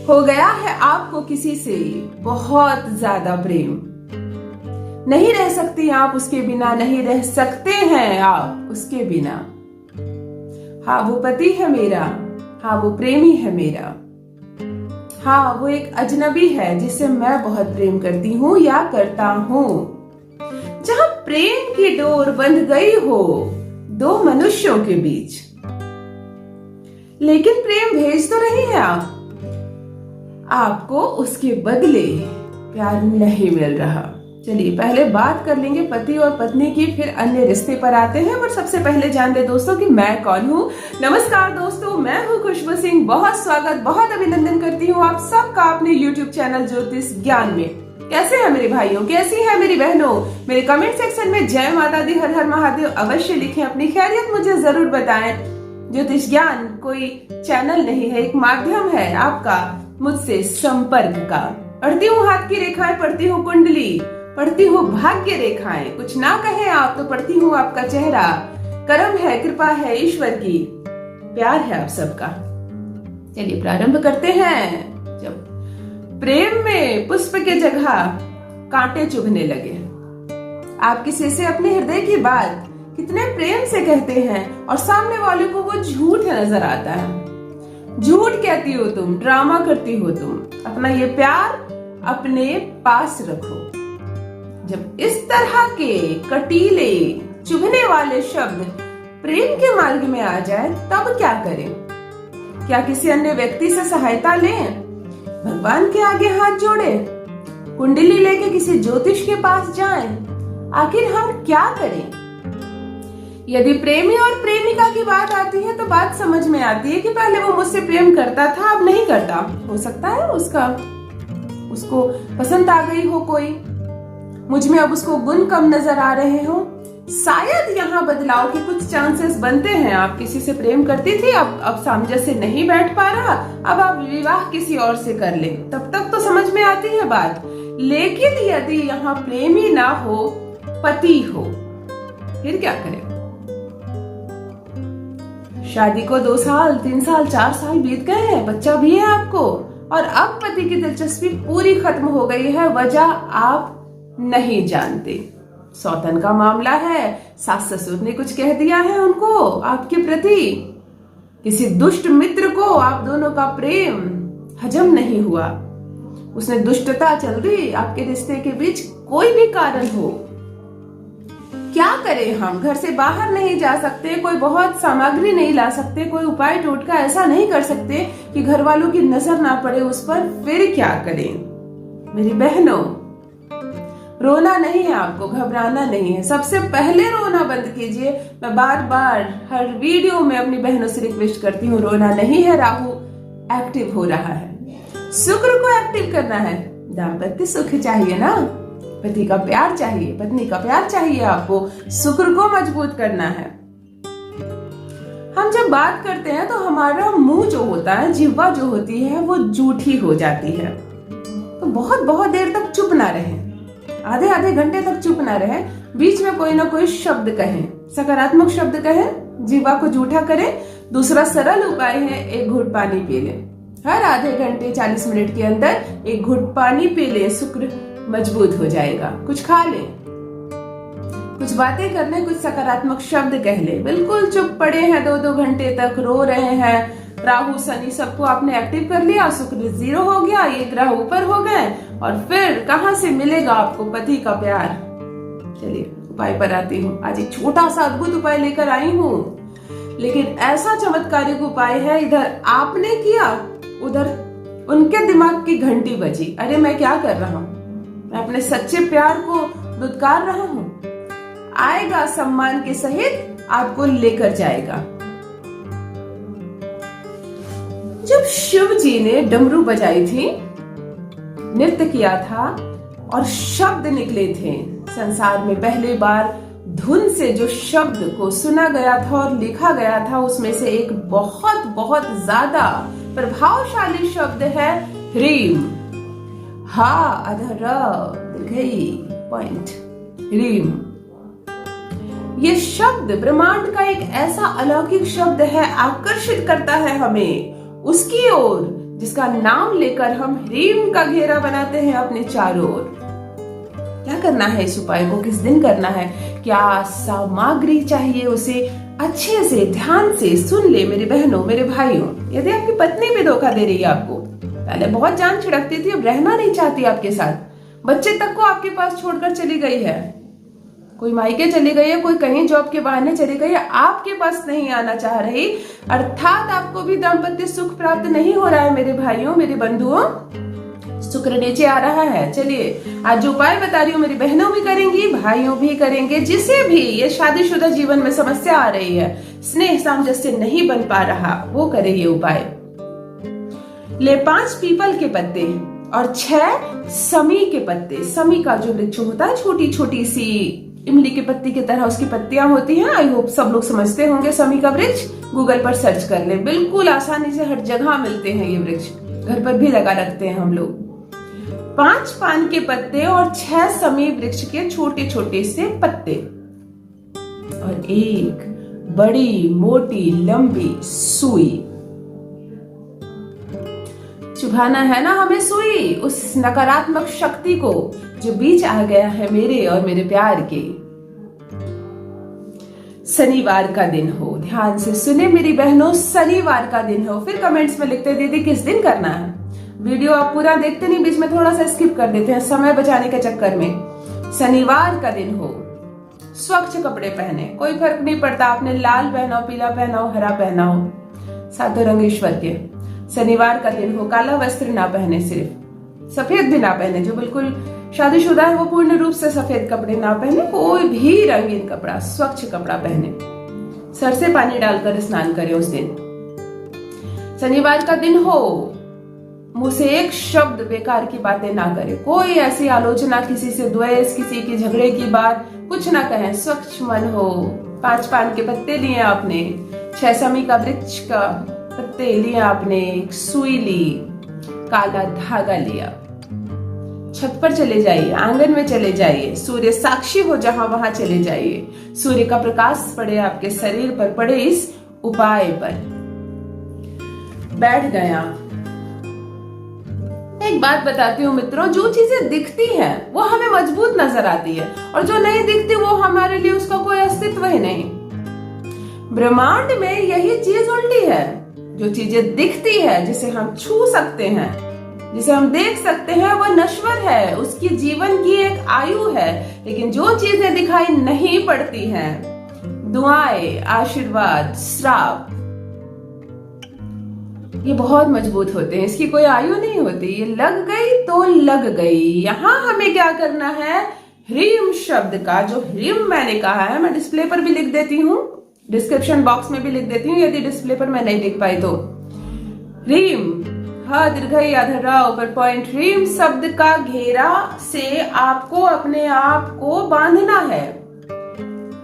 हो गया है आपको किसी से बहुत ज्यादा प्रेम, नहीं रह सकती आप उसके बिना, नहीं रह सकते हैं आप उसके बिना। हाँ वो पति है मेरा, हाँ वो प्रेमी है मेरा, हाँ वो एक अजनबी है जिससे मैं बहुत प्रेम करती हूँ या करता हूँ। जहां प्रेम की डोर बंध गई हो दो मनुष्यों के बीच, लेकिन प्रेम भेज तो रही है आप, आपको उसके बदले प्यार नहीं मिल रहा। चलिए पहले बात कर लेंगे पति और पत्नी की, फिर अन्य रिश्ते पर आते हैं। पर सबसे पहले जान ले दोस्तों कि मैं कौन हूँ। नमस्कार दोस्तों, मैं हूँ खुशबू सिंह। बहुत स्वागत, बहुत अभिनंदन करती हूँ आप सबका अपने YouTube चैनल ज्योतिष ज्ञान में। कैसे हैं मेरे भाइयों, कैसी हैं मेरी बहनों? मेरे कमेंट सेक्शन में जय माता दी, हर हर महादेव अवश्य लिखें, अपनी खैरियत मुझे जरूर बताएं। ज्योतिष ज्ञान कोई चैनल नहीं है, एक माध्यम है आपका मुझसे संपर्क का। पढ़ती हूँ हाथ की रेखाएं, पढ़ती हूँ कुंडली, पढ़ती हूँ भाग्य रेखाएं। कुछ ना कहें आप तो पढ़ती हूँ आपका चेहरा। कर्म है, कृपा है ईश्वर की, प्यार है आप सबका। चलिए प्रारंभ करते हैं। जब प्रेम में पुष्प के जगह कांटे चुभने लगे, आप किसी से अपने हृदय की बात कितने प्रेम से कहते हैं और सामने वाले को वो झूठ नजर आता है। झूठ कहती हो तुम, ड्रामा करती हो तुम, अपना ये प्यार अपने पास रखो। जब इस तरह के कटीले चुभने वाले शब्द प्रेम के मार्ग में आ जाए तब क्या करें? क्या किसी अन्य व्यक्ति से सहायता लें? भगवान के आगे हाथ जोड़े? कुंडली लेके किसी ज्योतिष के पास जाएं? आखिर हम क्या करें? यदि प्रेमी और प्रेमिका की बात आती है तो बात समझ में आती है कि पहले वो मुझसे प्रेम करता था, अब नहीं करता। हो सकता है उसको पसंद आ गई हो कोई, मुझ में अब उसको गुण कम नजर आ रहे हो। शायद यहाँ बदलाव के कुछ चांसेस बनते हैं। आप किसी से प्रेम करती थी, अब सामंजस्य नहीं बैठ पा रहा, अब आप विवाह किसी और से कर लें, तब तक तो समझ में आती है बात। लेकिन यदि यहाँ प्रेमी ना हो, पति हो, फिर क्या करें? शादी को 2 साल, 3 साल, 4 साल बीत गए हैं, बच्चा भी है आपको, और अब पति की दिलचस्पी पूरी खत्म हो गई है। वजह आप नहीं जानते। सौतन का मामला है, सास ससुर ने कुछ कह दिया है उनको आपके प्रति, किसी दुष्ट मित्र को आप दोनों का प्रेम हजम नहीं हुआ, उसने दुष्टता चल रही आपके रिश्ते के बीच, कोई भी कारण हो। क्या करें हम? घर से बाहर नहीं जा सकते, कोई बहुत सामग्री नहीं ला सकते, कोई उपाय टोटका ऐसा नहीं कर सकते कि घर वालों की नजर ना पड़े उस पर। फिर क्या करें मेरी बहनों? रोना नहीं है आपको, घबराना नहीं है। सबसे पहले रोना बंद कीजिए। मैं बार बार हर वीडियो में अपनी बहनों से रिक्वेस्ट करती हूँ, रोना नहीं है। राहु एक्टिव हो रहा है, शुक्र को एक्टिव करना है। दाम्पत्य सुख चाहिए ना, पति का प्यार चाहिए, पत्नी का प्यार चाहिए आपको, शुक्र को मजबूत करना है। हम जब बात करते हैं तो हमारा मुंह जो होता है, जिह्वा जो होती है, वो जूठी हो जाती है। तो बहुत बहुत देर तक चुप ना रहें, आधे आधे घंटे तक चुप ना रहें, बीच में कोई ना कोई शब्द कहें, सकारात्मक शब्द कहें, जीवा को जूठा करें। दूसरा सरल उपाय है, 1 घूंट पानी पी लें। हर आधे घंटे 40 मिनट के अंदर 1 घूंट पानी पी लें, शुक्र मजबूत हो जाएगा। कुछ खा लें, कुछ बातें कर लें, कुछ सकारात्मक शब्द कह लें। बिल्कुल चुप पड़े हैं 2-2 घंटे तक, रो रहे हैं, राहु शनि सबको आपने एक्टिव कर लिया, शुक्र 0 हो गया, 1 ग्रह ऊपर हो गए, और फिर कहां से मिलेगा आपको पति का प्यार? चलिए उपाय पर आती हूँ। आज एक छोटा सा अद्भुत उपाय लेकर आई हूँ, लेकिन ऐसा चमत्कारिक उपाय है, इधर आपने किया, उधर उनके दिमाग की घंटी बजी। अरे मैं क्या कर रहा हूँ? मैं अपने सच्चे प्यार को दुत्कार रहा हूँ। आएगा सम्मान के सहित, आपको लेकर जाएगा। जब शिव जी ने डमरू बजाई थी, नृत्य किया था और शब्द निकले थे, संसार में पहली बार धुन से जो शब्द को सुना गया था और लिखा गया था, उसमें से एक बहुत बहुत ज्यादा प्रभावशाली शब्द है ह्रीम। हा अधर पॉइंट ह्रीम। ये शब्द ब्रह्मांड का एक ऐसा अलौकिक शब्द है, आकर्षित करता है हमें उसकी ओर जिसका नाम लेकर हम ह्रीम का घेरा बनाते हैं अपने चारों ओर। क्या करना है इस उपाय को, किस दिन करना है, क्या सामग्री चाहिए, उसे अच्छे से ध्यान से सुन ले मेरी बहनों, मेरे भाइयों। यदि आपकी पत्नी भी धोखा दे रही है आपको, पहले बहुत जान छिड़कती थी, अब रहना नहीं चाहती आपके साथ, बच्चे तक को आपके पास छोड़कर चली गई है, कोई मायके चली गई है, कोई कहीं जॉब के बहाने चली गई है, आपके पास नहीं आना चाह रही, अर्थात आपको भी दाम्पत्य सुख प्राप्त नहीं हो रहा है मेरे भाइयों, मेरे बंधुओं, शुक्र नीचे आ रहा है। चलिए आज जो उपाय बता रही हूँ मेरी बहनों भी करेंगी, भाइयों भी करेंगे, जिसे भी ये शादीशुदा जीवन में समस्या आ रही है, स्नेह सामंजस्य नहीं बन पा रहा, वो करे ये उपाय। ले 5 पीपल के पत्ते और 6 समी के पत्ते। समी का जो वृक्ष होता है, छोटी छोटी सी इमली के पत्ती की तरह उसकी पत्तियां होती हैं, आई होप सब लोग समझते होंगे समी का वृक्ष, गूगल पर सर्च कर ले, बिल्कुल आसानी से हर जगह मिलते हैं ये वृक्ष, घर पर भी लगा रखते हैं हम लोग। 5 पान के पत्ते और 6 समी वृक्ष के छोटे छोटे से पत्ते और एक बड़ी मोटी लंबी सुई। चुभाना है ना हमें सुई, उस नकारात्मक शक्ति को जो बीच आ गया है मेरे और मेरे प्यार के। शनिवार का दिन हो, ध्यान से सुने मेरी बहनों, शनिवार का दिन हो। फिर कमेंट्स में लिखते दीदी किस दिन करना है। वीडियो आप पूरा देखते नहीं, बीच में थोड़ा सा स्किप कर देते हैं समय बचाने के चक्कर में। शनिवार का दिन हो, स्वच्छ कपड़े पहने, कोई फर्क नहीं पड़ता आपने लाल पहना हो, पीला पहना हो, हरा पहना हो, सातों रंग ईश्वर के। शनिवार का दिन हो, काला वस्त्र ना पहने, सिर्फ सफेद भी ना पहने, जो बिल्कुल शादीशुदा है वो पूर्ण रूप से सफेद कपड़े ना पहने, कोई भी रंगीन कपड़ा, स्वच्छ कपड़ा पहने, सर से पानी डालकर स्नान करें उस दिन। शनिवार का दिन हो, मुंह से एक शब्द बेकार की बातें ना करें, कोई ऐसी आलोचना, किसी से द्वेष, किसी की झगड़े की बात कुछ ना कहें, स्वच्छ मन हो। 5 पान के पत्ते लिए आपने, 6 समी का वृक्ष का पत्ते लिए आपने, एक सुई ली, काला धागा लिया, छत पर चले जाइए, आंगन में चले जाइए, सूर्य साक्षी हो जहां वहां चले जाइए, सूर्य का प्रकाश पड़े आपके शरीर पर, पड़े इस उपाय पर। बैठ गया। एक बात बताती हूँ मित्रों, जो चीजें दिखती हैं वो हमें मजबूत नजर आती है और जो नहीं दिखती वो हमारे लिए उसका कोई अस्तित्व ही नहीं। ब्रह्मांड में यही चीज उल्टी है, जो चीजें दिखती है, जिसे हम छू सकते हैं, जिसे हम देख सकते हैं, वह नश्वर है, उसकी जीवन की एक आयु है। लेकिन जो चीजें दिखाई नहीं पड़ती हैं, दुआएं, आशीर्वाद, श्राप, ये बहुत मजबूत होते हैं, इसकी कोई आयु नहीं होती, ये लग गई तो लग गई। यहां हमें क्या करना है, ह्रीम शब्द का, जो ह्रीम मैंने कहा है, मैं डिस्प्ले पर भी लिख देती हूँ, डिस्क्रिप्शन बॉक्स में भी लिख देती हूँ, यदि डिस्प्ले पर मैं नहीं लिख पाई तो। ह्रीम, ह दीर्घई अधरा ऊपर पॉइंट, ह्रीम शब्द का घेरा से आपको अपने आप को बांधना है।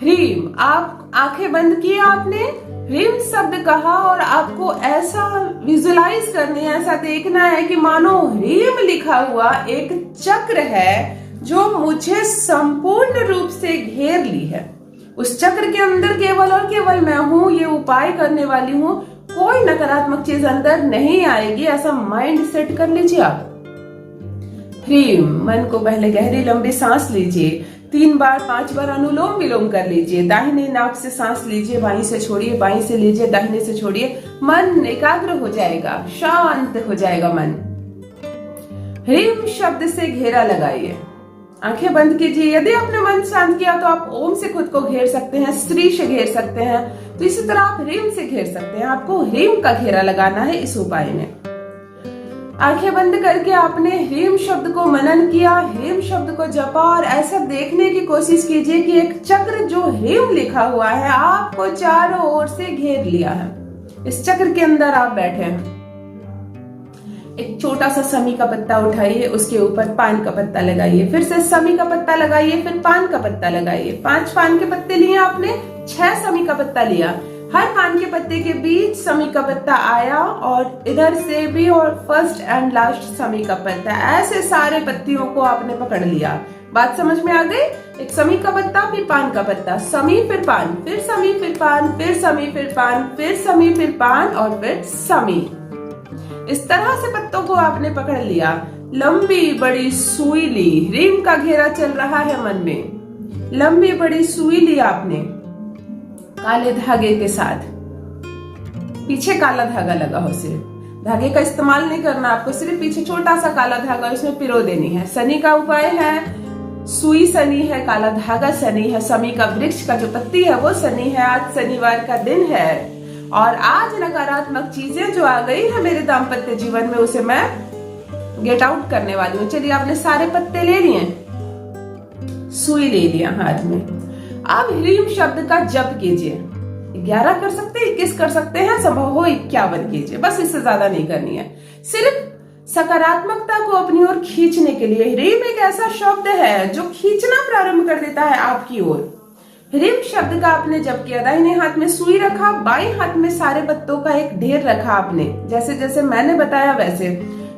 ह्रीम, आप आंखें बंद की आपने, ह्रीम शब्द कहा और आपको ऐसा विजुलाइज करनी है, ऐसा देखना है कि मानो ह्रीम लिखा हुआ एक चक्र है जो मुझे संपूर्ण रूप से घेर ली है। उस चक्र के अंदर केवल और केवल मैं हूं, ये उपाय करने वाली हूं, कोई नकारात्मक चीज अंदर नहीं आएगी, ऐसा माइंड सेट कर लीजिए आप। ह्रीम, मन को पहले गहरी लंबी सांस लीजिए, 3 बार 5 बार अनुलोम विलोम कर लीजिए, दाहिने नाक से सांस लीजिए, बाईं से छोड़िए, बाईं से लीजिए, दाहिने से छोड़िए, मन एकाग्र हो जाएगा, शांत हो जाएगा मन। ह्रीम शब्द से घेरा लगाइए, आंखें बंद कीजिए। यदि आपने मन शांत किया तो आप ओम से खुद को घेर सकते हैं, स्त्री से घेर सकते हैं, तो इसी तरह आप ह्रीम से घेर सकते हैं। आपको ह्रीम का घेरा लगाना है इस उपाय में। आंखें बंद करके आपने ह्रीम शब्द को मनन किया, ह्रीम शब्द को जपा और ऐसा देखने की कोशिश कीजिए कि एक चक्र जो ह्रीम लिखा हुआ है आपको चारों ओर से घेर लिया है। इस चक्र के अंदर आप बैठे हैं। एक छोटा सा समी का पत्ता उठाइए, उसके ऊपर पान का पत्ता लगाइए, फिर से समी का पत्ता लगाइए, फिर पान का पत्ता लगाइए। 5 पान के पत्ते लिए आपने, 6 समी का पत्ता लिया, हर पान के पत्ते के बीच समी का पत्ता आया और इधर से भी, और फर्स्ट एंड लास्ट समी का पत्ता, ऐसे सारे पत्तियों को आपने पकड़ लिया। बात समझ में आ गई? एक समी का पत्ता, फिर पान का पत्ता, समी फिर पान, फिर समी फिर पान, फिर समी फिर पान, फिर समी फिर पान और फिर समी। इस तरह से पत्तों को आपने पकड़ लिया, लंबी बड़ी सुई ली, ह्रीम का घेरा चल रहा है मन में, लंबी बड़ी सुई ली आपने काले धागे के साथ, पीछे काला धागा लगा हो, सिर्फ धागे का इस्तेमाल नहीं करना आपको, सिर्फ पीछे छोटा सा काला धागा उसमें पिरो देनी है। शनि का उपाय है, सुई शनि है, काला धागा शनि है, शमी का वृक्ष का जो पत्ती है वो शनि है। आज शनिवार का दिन है और आज नकारात्मक चीजें जो आ गई है मेरे दाम्पत्य जीवन में उसे मैं गेट आउट करने वाली हूँ। चलिए आपने सारे पत्ते ले लिए, सुई ले लिया हाथ में। अब ह्रीम शब्द का जप कीजिए। 11 कर सकते हैं, 21 कर सकते हैं, संभव हो 51 कीजिए, बस इससे ज्यादा नहीं करनी है। सिर्फ सकारात्मकता को अपनी ओर खींचने के लिए। ह्रीम एक ऐसा शब्द है जो खींचना प्रारंभ कर देता है आपकी ओर। ह्रीम शब्द का आपने जप किया, दाहिने हाथ में सुई रखा, बाएं हाथ में सारे पत्तों का एक ढेर रखा आपने, जैसे जैसे मैंने बताया वैसे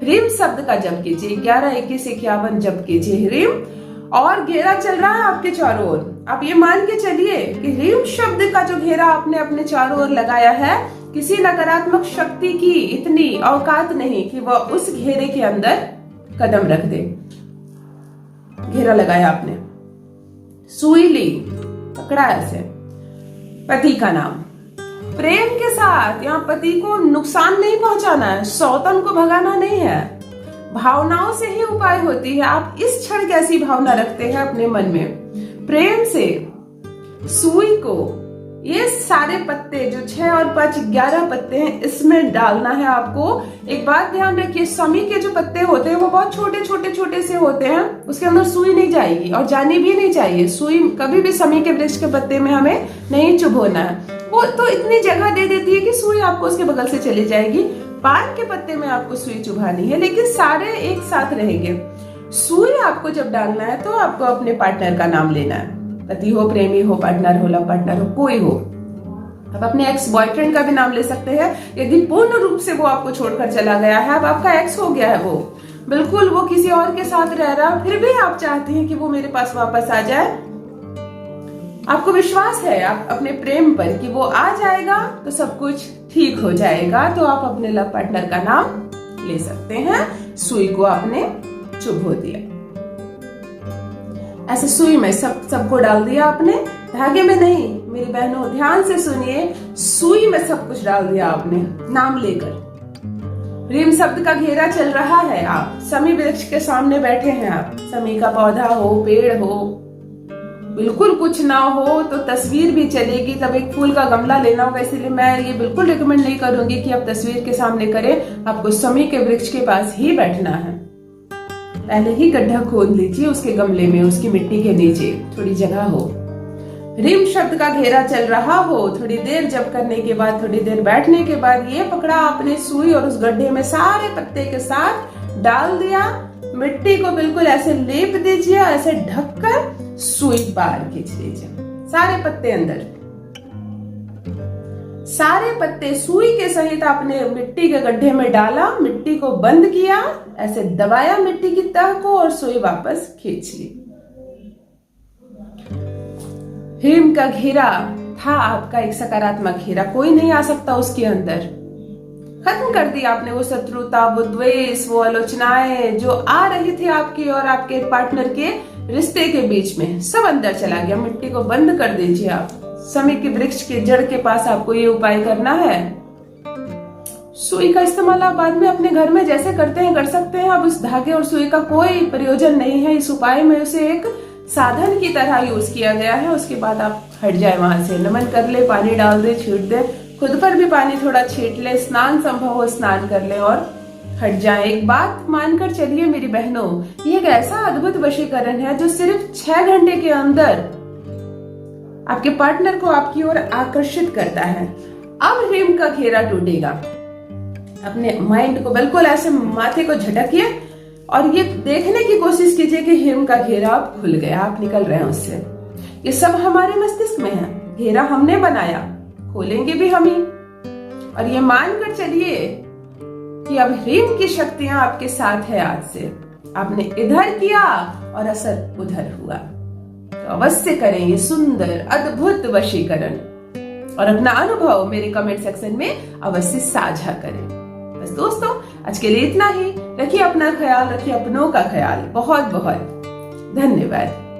ह्रीम शब्द का जप कीजिए। 11, 21, 51 जप कीजिए ह्रीम, और घेरा चल रहा है आपके चारों ओर। आप ये मान के चलिए कि ह्रीम शब्द का जो घेरा आपने अपने चारों ओर लगाया है, किसी नकारात्मक शक्ति की इतनी औकात नहीं कि वह उस घेरे के अंदर कदम रख दे। घेरा लगाया आपने, सुई ली, पकड़ा ऐसे, पति का नाम प्रेम के साथ। यहाँ पति को नुकसान नहीं पहुंचाना है, सौतन को भगाना नहीं है, भावनाओं से ही उपाय होती है। आप इस क्षण कैसी भावना रखते हैं अपने मन में, प्रेम से सुई को ये सारे पत्ते जो 6 और 5 11 पत्ते हैं इसमें डालना है आपको। एक बात ध्यान रखिए, शमी के जो पत्ते होते हैं वो बहुत छोटे छोटे छोटे से होते हैं, उसके अंदर सुई नहीं जाएगी और जानी भी नहीं चाहिए। सुई कभी भी शमी के वृक्ष के पत्ते में हमें नहीं चुभोना है, वो तो इतनी जगह दे देती है कि सुई आपको उसके बगल से चली जाएगी। पान के पत्ते में आपको सुई चुभानी है, लेकिन सारे एक साथ रहेंगे। सुई आपको जब डालना है तो आपको अपने पार्टनर का नाम लेना है, पति हो, प्रेमी हो, पार्टनर हो, लव पार्टनर हो, कोई हो। आप अपने एक्स बॉयफ्रेंड का भी नाम ले सकते हैं यदि पूर्ण रूप से वो आपको छोड़कर चला गया है, अब आपका एक्स हो गया है, वो बिल्कुल वो किसी और के साथ रह रहा है, फिर भी आप चाहते हैं कि वो मेरे पास वापस आ जाए। आपको विश्वास है आप अपने प्रेम पर कि वो आ जाएगा तो सब कुछ ठीक हो जाएगा, तो आप अपने लव पार्टनर का नाम ले सकते हैं। सुई को आपने चुभो दिया, ऐसे सुई में सबको डाल दिया आपने, धागे में नहीं। मेरी बहनों ध्यान से सुनिए, सुई में सब कुछ डाल दिया आपने नाम लेकर। ह्रीम शब्द का घेरा चल रहा है, आप शमी वृक्ष के सामने बैठे हैं, आप शमी का पौधा हो, पेड़ हो, बिल्कुल कुछ ना हो तो तस्वीर भी चलेगी, तब एक फूल का गमला लेना होगा। इसलिए मैं ये बिल्कुल रिकमेंड नहीं करूंगी कि आप तस्वीर के सामने करें, आपको शमी के वृक्ष के पास ही बैठना है। पहले ही गड्ढा खोद लीजिए उसके गमले में, उसकी मिट्टी के नीचे थोड़ी जगह हो। ह्रीम शब्द का घेरा चल रहा हो, थोड़ी देर जप करने के बाद, थोड़ी देर बैठने के बाद ये पकड़ा आपने सुई और उस गड्ढे में सारे पत्ते के साथ डाल दिया। मिट्टी को बिल्कुल ऐसे लेप दीजिए, ऐसे ढककर सुई बाहर खींच लीजिए, सारे पत्ते अंदर, सारे पत्ते सुई के सहित आपने मिट्टी के गड्ढे में डाला, मिट्टी को बंद किया, ऐसे दबाया मिट्टी की तह को और सुई वापस खींच ली। ह्रीम का घेरा था आपका एक सकारात्मक घेरा, कोई नहीं आ सकता उसके अंदर। खत्म कर दिया आपने वो शत्रुता, वो द्वेष, वो आलोचनाएं जो आ रही थी आपकी और आपके पार्टनर के रिश्ते के बीच में, सब अंदर चला गया। मिट्टी को बंद कर दीजिए आप। शमी के वृक्ष के जड़ के पास आपको ये उपाय करना है। सुई का इस्तेमाल आप बाद में अपने घर में जैसे करते हैं कर सकते हैं। अब उस धागे और सुई का कोई प्रयोजन नहीं है इस उपाय में, उसे एक साधन की तरह यूज किया गया है। उसके बाद आप हट जाए वहां से, नमन कर ले, पानी डाल दे, छीट दे, खुद पर भी पानी थोड़ा छीट ले, स्नान संभव हो स्नान कर ले और हट जाए। एक बात मानकर चलिए मेरी बहनों, ये एक ऐसा अद्भुत वशीकरण है जो सिर्फ 6 घंटे के अंदर आपके पार्टनर को आपकी ओर आकर्षित करता है। अब ह्रीम का घेरा टूटेगा। अपने माइंड को बिल्कुल ऐसे माथे को झटकिए और ये देखने की कोशिश कीजिए कि ह्रीम का घेरा अब खुल गया, आप निकल रहे हैं उससे। ये सब हमारे मस्तिष्क में है, घेरा हमने बनाया, खोलेंगे भी हम ही। और ये मानकर चलिए कि अब ह्रीम की शक्तियां आपके साथ है। आज से आपने इधर किया और असर उधर हुआ, तो अवश्य करें ये सुंदर अद्भुत वशीकरण और अपना अनुभव मेरे कमेंट सेक्शन में अवश्य साझा करें। बस दोस्तों, आज के लिए इतना ही। रखिए अपना ख्याल, रखिए अपनों का ख्याल। बहुत बहुत धन्यवाद।